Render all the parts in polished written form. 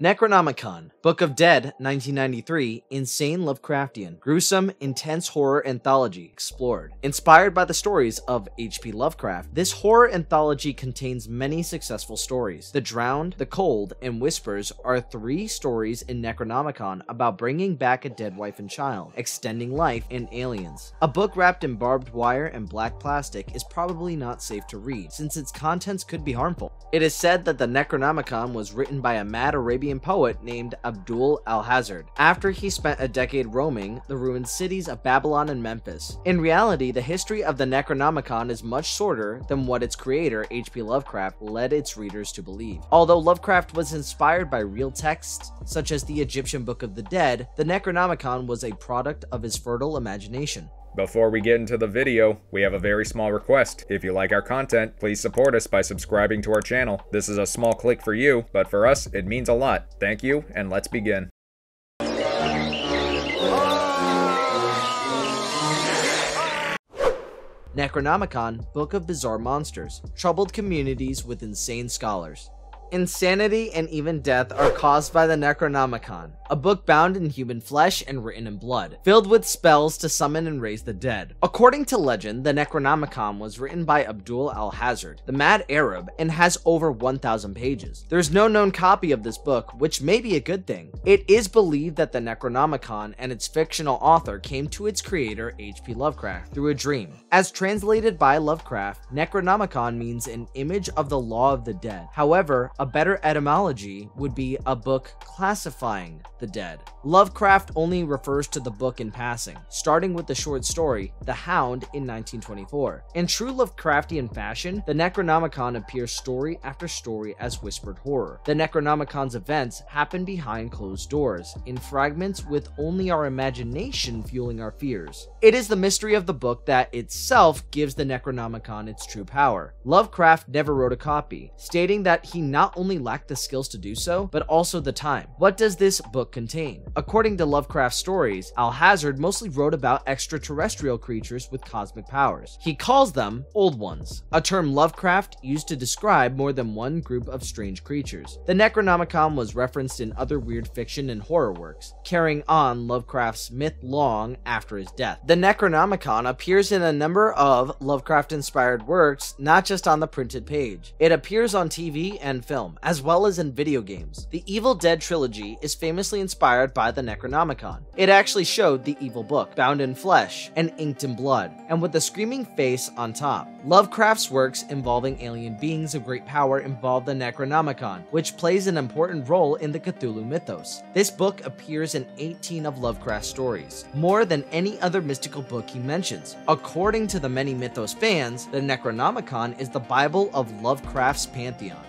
Necronomicon, Book of Dead, 1993, insane Lovecraftian, gruesome, intense horror anthology explored. Inspired by the stories of H.P. Lovecraft, this horror anthology contains many successful stories. The Drowned, The Cold, and Whispers are 3 stories in Necronomicon about bringing back a dead wife and child, extending life, and aliens. A book wrapped in barbed wire and black plastic is probably not safe to read, since its contents could be harmful. It is said that the Necronomicon was written by a mad Arabian poet named Abdul Alhazred, after he spent a decade roaming the ruined cities of Babylon and Memphis. In reality, the history of the Necronomicon is much shorter than what its creator, H.P. Lovecraft, led its readers to believe. Although Lovecraft was inspired by real texts, such as the Egyptian Book of the Dead, the Necronomicon was a product of his fertile imagination. Before we get into the video, we have a very small request. If you like our content, please support us by subscribing to our channel. This is a small click for you, but for us, it means a lot. Thank you, and let's begin. Necronomicon, Book of Bizarre Monsters, troubled communities with insane scholars. Insanity and even death are caused by the Necronomicon, a book bound in human flesh and written in blood, filled with spells to summon and raise the dead. According to legend, the Necronomicon was written by Abdul Alhazred, the mad Arab, and has over 1,000 pages. There's no known copy of this book, which may be a good thing. It is believed that the Necronomicon and its fictional author came to its creator, H.P. Lovecraft, through a dream. As translated by Lovecraft, Necronomicon means an image of the law of the dead. However, a better etymology would be a book classifying the dead. Lovecraft only refers to the book in passing, starting with the short story, The Hound, in 1924. In true Lovecraftian fashion, the Necronomicon appears story after story as whispered horror. The Necronomicon's events happen behind closed doors, in fragments with only our imagination fueling our fears. It is the mystery of the book that itself gives the Necronomicon its true power. Lovecraft never wrote a copy, stating that he not only lacked the skills to do so, but also the time. What does this book contain? According to Lovecraft's stories, Alhazred mostly wrote about extraterrestrial creatures with cosmic powers. He calls them Old Ones, a term Lovecraft used to describe more than one group of strange creatures. The Necronomicon was referenced in other weird fiction and horror works, carrying on Lovecraft's myth long after his death. The Necronomicon appears in a number of Lovecraft-inspired works, not just on the printed page. It appears on TV and film, as well as in video games. The Evil Dead trilogy is famously inspired by the Necronomicon. It actually showed the evil book, bound in flesh and inked in blood, and with a screaming face on top. Lovecraft's works involving alien beings of great power involve the Necronomicon, which plays an important role in the Cthulhu mythos. This book appears in 18 of Lovecraft's stories, more than any other mystical book he mentions. According to the many mythos fans, the Necronomicon is the Bible of Lovecraft's pantheon.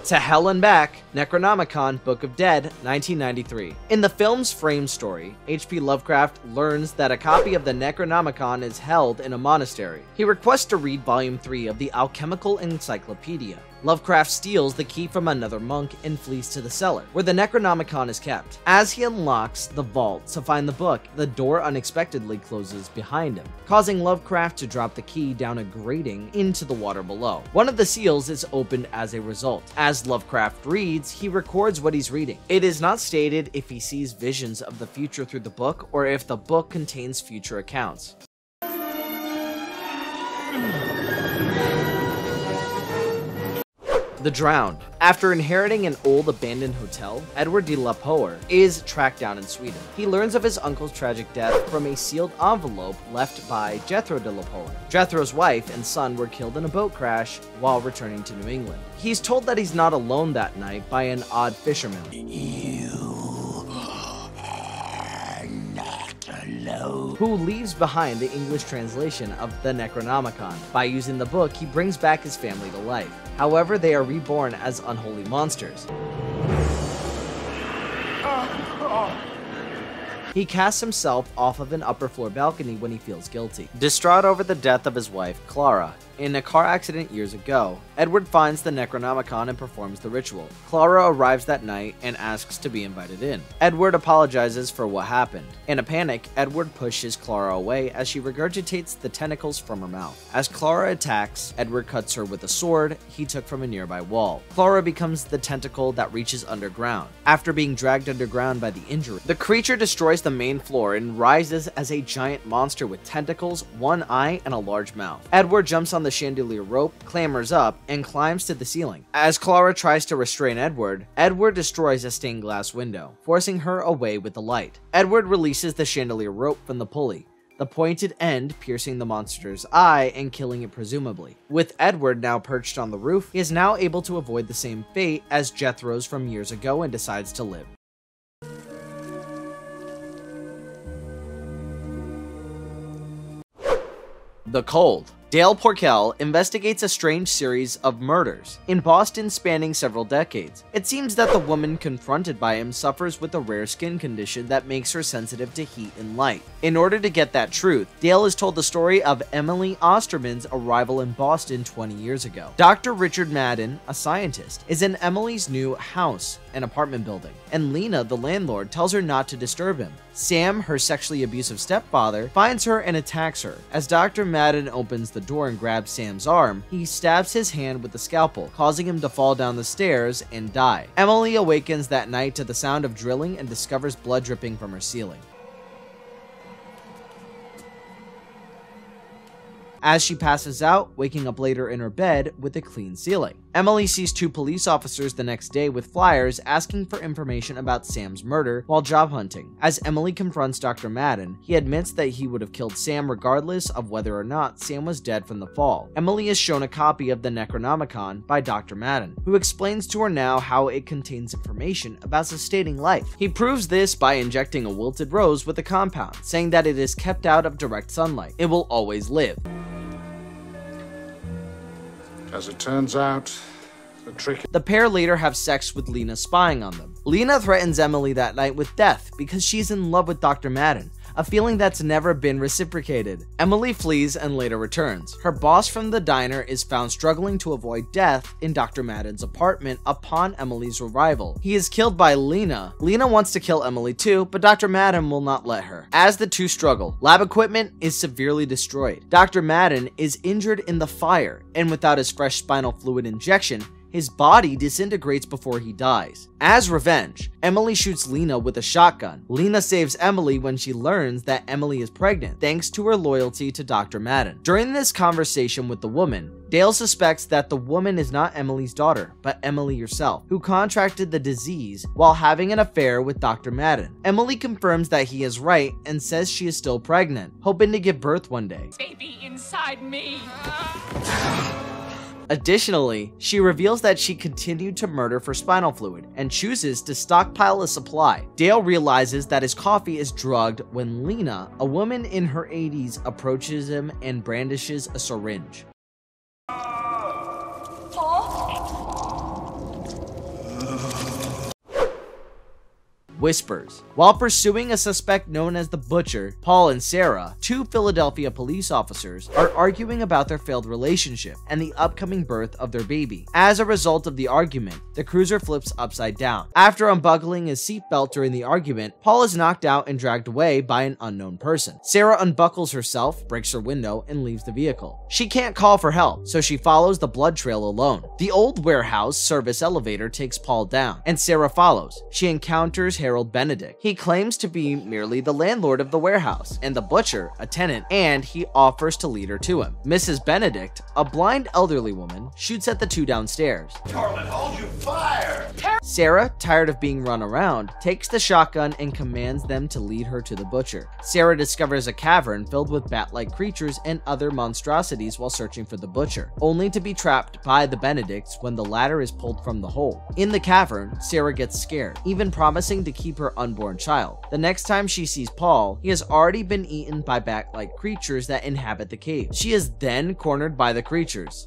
To Hell and Back, Necronomicon, Book of Dead, 1993. In the film's frame story, H.P. Lovecraft learns that a copy of the Necronomicon is held in a monastery. He requests to read Volume 3 of the Alchemical Encyclopedia. Lovecraft steals the key from another monk and flees to the cellar, where the Necronomicon is kept. As he unlocks the vault to find the book, the door unexpectedly closes behind him, causing Lovecraft to drop the key down a grating into the water below. One of the seals is opened as a result. As Lovecraft reads, he records what he's reading. It is not stated if he sees visions of the future through the book or if the book contains future accounts. The Drowned. After inheriting an old abandoned hotel, Edward de la Poer is tracked down in Sweden. He learns of his uncle's tragic death from a sealed envelope left by Jethro de la Poer. Jethro's wife and son were killed in a boat crash while returning to New England. He's told that he's not alone that night by an odd fisherman. Who leaves behind the English translation of the Necronomicon. By using the book, he brings back his family to life. However, they are reborn as unholy monsters. He casts himself off of an upper floor balcony when he feels guilty. Distraught over the death of his wife, Clara, In a car accident years ago, Edward finds the Necronomicon and performs the ritual. Clara arrives that night and asks to be invited in. Edward apologizes for what happened. In a panic, Edward pushes Clara away as she regurgitates the tentacles from her mouth. As Clara attacks, Edward cuts her with a sword he took from a nearby wall. Clara becomes the tentacle that reaches underground. After being dragged underground by the injury, the creature destroys the main floor and rises as a giant monster with tentacles, one eye, and a large mouth. Edward jumps on the chandelier rope, clambers up, and climbs to the ceiling. As Clara tries to restrain Edward, Edward destroys a stained glass window, forcing her away with the light. Edward releases the chandelier rope from the pulley, the pointed end piercing the monster's eye and killing it presumably. With Edward now perched on the roof, he is now able to avoid the same fate as Jethro's from years ago and decides to live. The Cold. Dale Porkel investigates a strange series of murders in Boston spanning several decades. It seems that the woman confronted by him suffers with a rare skin condition that makes her sensitive to heat and light. In order to get that truth, Dale is told the story of Emily Osterman's arrival in Boston 20 years ago. Dr. Richard Madden, a scientist, is in Emily's new house, an apartment building, and Lena, the landlord, tells her not to disturb him. Sam, her sexually abusive stepfather, finds her and attacks her. As Dr. Madden opens the door and grabs Sam's arm, he stabs his hand with the scalpel, causing him to fall down the stairs and die. Emily awakens that night to the sound of drilling and discovers blood dripping from her ceiling. As she passes out, waking up later in her bed with a clean ceiling. Emily sees two police officers the next day with flyers asking for information about Sam's murder while job hunting. As Emily confronts Dr. Madden, he admits that he would have killed Sam regardless of whether or not Sam was dead from the fall. Emily is shown a copy of the Necronomicon by Dr. Madden, who explains to her now how it contains information about sustaining life. He proves this by injecting a wilted rose with a compound, saying that it is kept out of direct sunlight. It will always live. As it turns out, the pair later have sex with Lena spying on them. Lena threatens Emily that night with death because she's in love with Dr. Madden, a feeling that's never been reciprocated. Emily flees and later returns. Her boss from the diner is found struggling to avoid death in Dr. Madden's apartment upon Emily's arrival. He is killed by Lena. Lena wants to kill Emily too, but Dr. Madden will not let her. As the two struggle, lab equipment is severely destroyed. Dr. Madden is injured in the fire, and without his fresh spinal fluid injection, his body disintegrates before he dies. As revenge, Emily shoots Lena with a shotgun. Lena saves Emily when she learns that Emily is pregnant, thanks to her loyalty to Dr. Madden. During this conversation with the woman, Dale suspects that the woman is not Emily's daughter, but Emily herself, who contracted the disease while having an affair with Dr. Madden. Emily confirms that he is right and says she is still pregnant, hoping to give birth one day. Baby inside me. Additionally, she reveals that she continued to murder for spinal fluid and chooses to stockpile a supply. Dale realizes that his coffee is drugged when Lena, a woman in her 80s, approaches him and brandishes a syringe. Whispers. While pursuing a suspect known as the Butcher, Paul and Sarah, two Philadelphia police officers, are arguing about their failed relationship and the upcoming birth of their baby. As a result of the argument, the cruiser flips upside down. After unbuckling his seatbelt during the argument, Paul is knocked out and dragged away by an unknown person. Sarah unbuckles herself, breaks her window, and leaves the vehicle. She can't call for help, so she follows the blood trail alone. The old warehouse service elevator takes Paul down, and Sarah follows. She encounters Harold Benedict. He claims to be merely the landlord of the warehouse, and the Butcher, a tenant, and he offers to lead her to him. Mrs. Benedict, a blind elderly woman, shoots at the two downstairs. Charlotte, hold your fire! Sarah, tired of being run around, takes the shotgun and commands them to lead her to the Butcher. Sarah discovers a cavern filled with bat-like creatures and other monstrosities while searching for the Butcher, only to be trapped by the Benedicts when the latter is pulled from the hole. In the cavern, Sarah gets scared, even promising to keep her unborn child. The next time she sees Paul, he has already been eaten by bat-like creatures that inhabit the cave. She is then cornered by the creatures.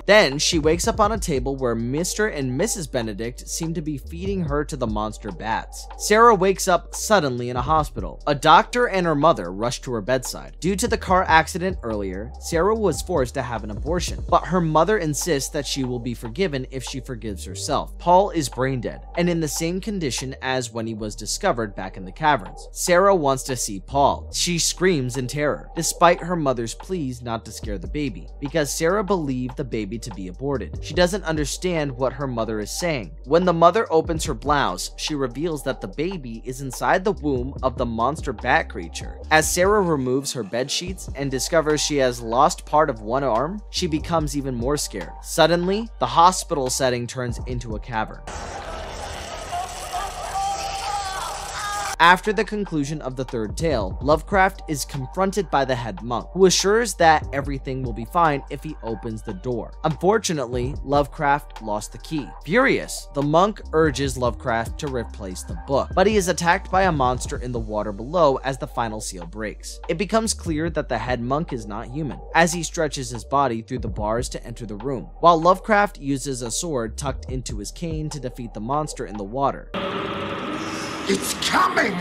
Then she wakes up on a table where Mr. and Mrs. Benedict seem to be feeding her to the monster bats. Sarah wakes up suddenly in a hospital. A doctor and her mother rush to her bedside. Due to the car accident earlier, Sarah was forced to have an abortion, but her mother insists that she will be forgiven if she forgives herself. Paul is brain dead and in the same condition as when he was discovered back in the caverns. Sarah wants to see Paul. She screams in terror, despite her mother's pleas not to scare the baby, because Sarah believed the baby to be aborted. She doesn't understand what her mother is saying. When the mother opens her blouse, she reveals that the baby is inside the womb of the monster bat creature. As Sarah removes her bed sheets and discovers she has lost part of one arm, she becomes even more scared. Suddenly, the hospital setting turns into a cavern. After the conclusion of the third tale, Lovecraft is confronted by the head monk, who assures that everything will be fine if he opens the door. Unfortunately, Lovecraft lost the key. Furious, the monk urges Lovecraft to replace the book, but he is attacked by a monster in the water below as the final seal breaks. It becomes clear that the head monk is not human, as he stretches his body through the bars to enter the room, while Lovecraft uses a sword tucked into his cane to defeat the monster in the water. It's coming!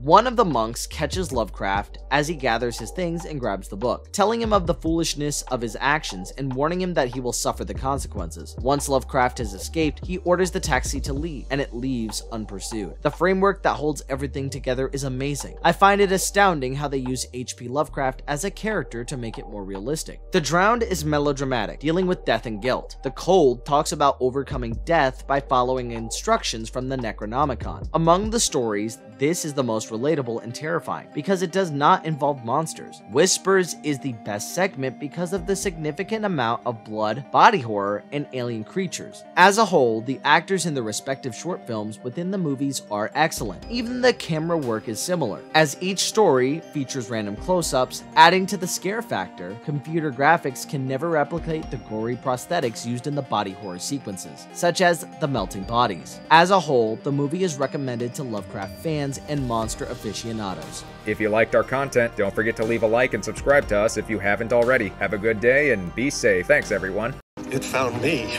One of the monks catches Lovecraft as he gathers his things and grabs the book, telling him of the foolishness of his actions and warning him that he will suffer the consequences. Once Lovecraft has escaped, he orders the taxi to leave, and it leaves unpursued. The framework that holds everything together is amazing. I find it astounding how they use H.P. Lovecraft as a character to make it more realistic. The Drowned is melodramatic, dealing with death and guilt. The Cold talks about overcoming death by following instructions from the Necronomicon. Among the stories, this is the most relatable and terrifying because it does not involve monsters. Whispers is the best segment because of the significant amount of blood, body horror, and alien creatures. As a whole, the actors in the respective short films within the movies are excellent. Even the camera work is similar, as each story features random close-ups, adding to the scare factor. Computer graphics can never replicate the gory prosthetics used in the body horror sequences, such as the melting bodies. As a whole, the movie is recommended to Lovecraft fans and monster aficionados. If you liked our content, don't forget to leave a like and subscribe to us if you haven't already. Have a good day and be safe. Thanks, everyone. It found me.